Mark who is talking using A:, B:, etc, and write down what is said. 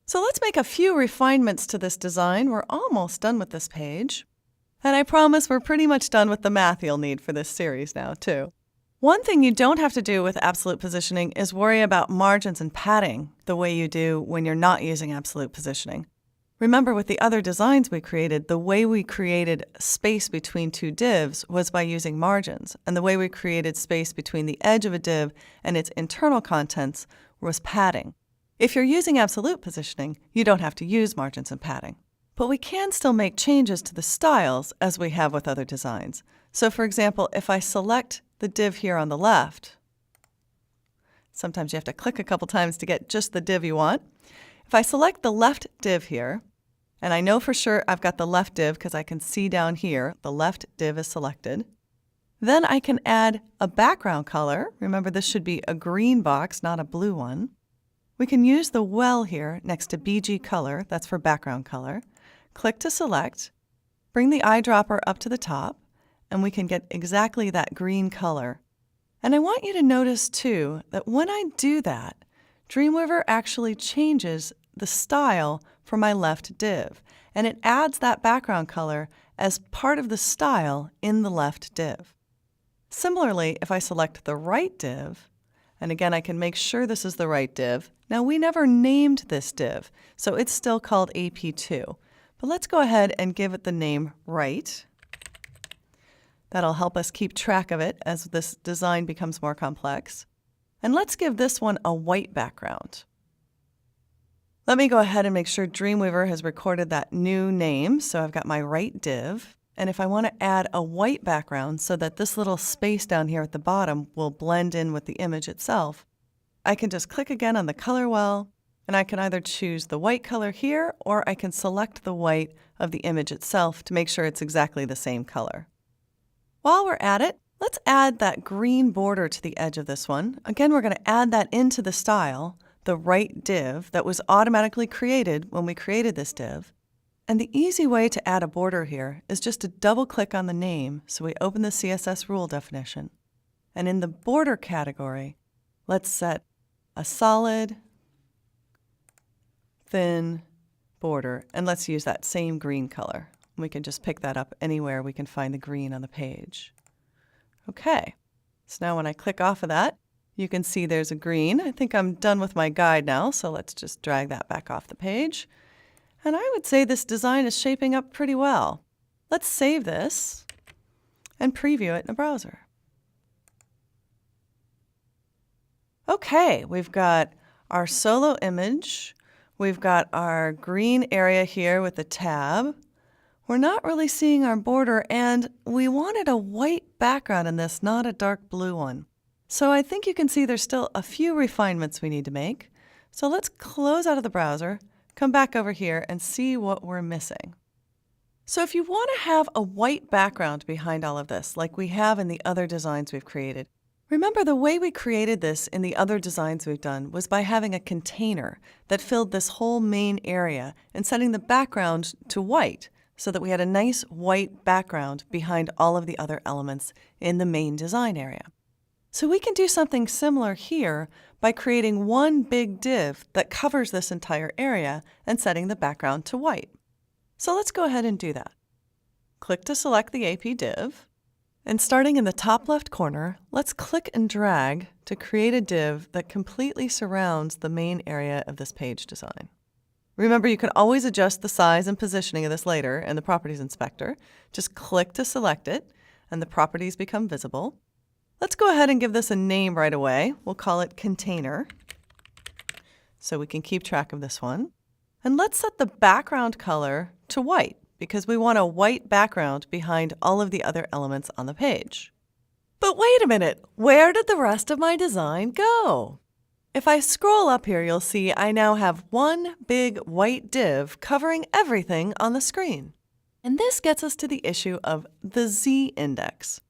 A: So let's make a few refinements to this design. We're almost done with this page. And I promise we're pretty much done with the math you'll need for this series now, too. One thing you don't have to do with absolute positioning is worry about margins and padding the way you do when you're not using absolute positioning. Remember, with the other designs we created, the way we created space between two divs was by using margins, and the way we created space between the edge of a div and its internal contents was padding. If you're using absolute positioning, you don't have to use margins and padding. But we can still make changes to the styles as we have with other designs. So for example, if I select the div here on the left, sometimes you have to click a couple times to get just the div you want. If I select the left div here, and I know for sure I've got the left div because I can see down here the left div is selected, then I can add a background color. Remember, this should be a green box, not a blue one. We can use the well here next to BG color, that's for background color. Click to select, bring the eyedropper up to the top, and we can get exactly that green color. And I want you to notice too that when I do that, Dreamweaver actually changes the style for my left div, and it adds that background color as part of the style in the left div. Similarly, if I select the right div, and again I can make sure this is the right div. Now we never named this div, so it's still called AP2. But let's go ahead and give it the name right. That'll help us keep track of it as this design becomes more complex. And let's give this one a white background. Let me go ahead and make sure Dreamweaver has recorded that new name. So I've got my right div. And if I want to add a white background so that this little space down here at the bottom will blend in with the image itself, I can just click again on the color well, and I can either choose the white color here, or I can select the white of the image itself to make sure it's exactly the same color. While we're at it, let's add that green border to the edge of this one. Again, we're going to add that into the style, the right div that was automatically created when we created this div. And the easy way to add a border here is just to double click on the name. So we open the CSS rule definition. And in the border category, let's set a solid, thin border, and let's use that same green color. We can just pick that up anywhere we can find the green on the page. Okay, so now when I click off of that, you can see there's a green. I think I'm done with my guide now, so let's just drag that back off the page. And I would say this design is shaping up pretty well. Let's save this and preview it in a browser. Okay, we've got our solo image. We've got our green area here with the tab. We're not really seeing our border, and we wanted a white background in this, not a dark blue one. So I think you can see there's still a few refinements we need to make. So let's close out of the browser, come back over here, and see what we're missing. So if you want to have a white background behind all of this, like we have in the other designs we've created, remember the way we created this in the other designs we've done was by having a container that filled this whole main area and setting the background to white so that we had a nice white background behind all of the other elements in the main design area. So we can do something similar here by creating one big div that covers this entire area and setting the background to white. So let's go ahead and do that. Click to select the AP div. And starting in the top left corner, let's click and drag to create a div that completely surrounds the main area of this page design. Remember, you can always adjust the size and positioning of this later in the Properties Inspector. Just click to select it, and the properties become visible. Let's go ahead and give this a name right away. We'll call it Container, so we can keep track of this one. And let's set the background color to white, because we want a white background behind all of the other elements on the page. But wait a minute, where did the rest of my design go? If I scroll up here, you'll see I now have one big white div covering everything on the screen. And this gets us to the issue of the Z index.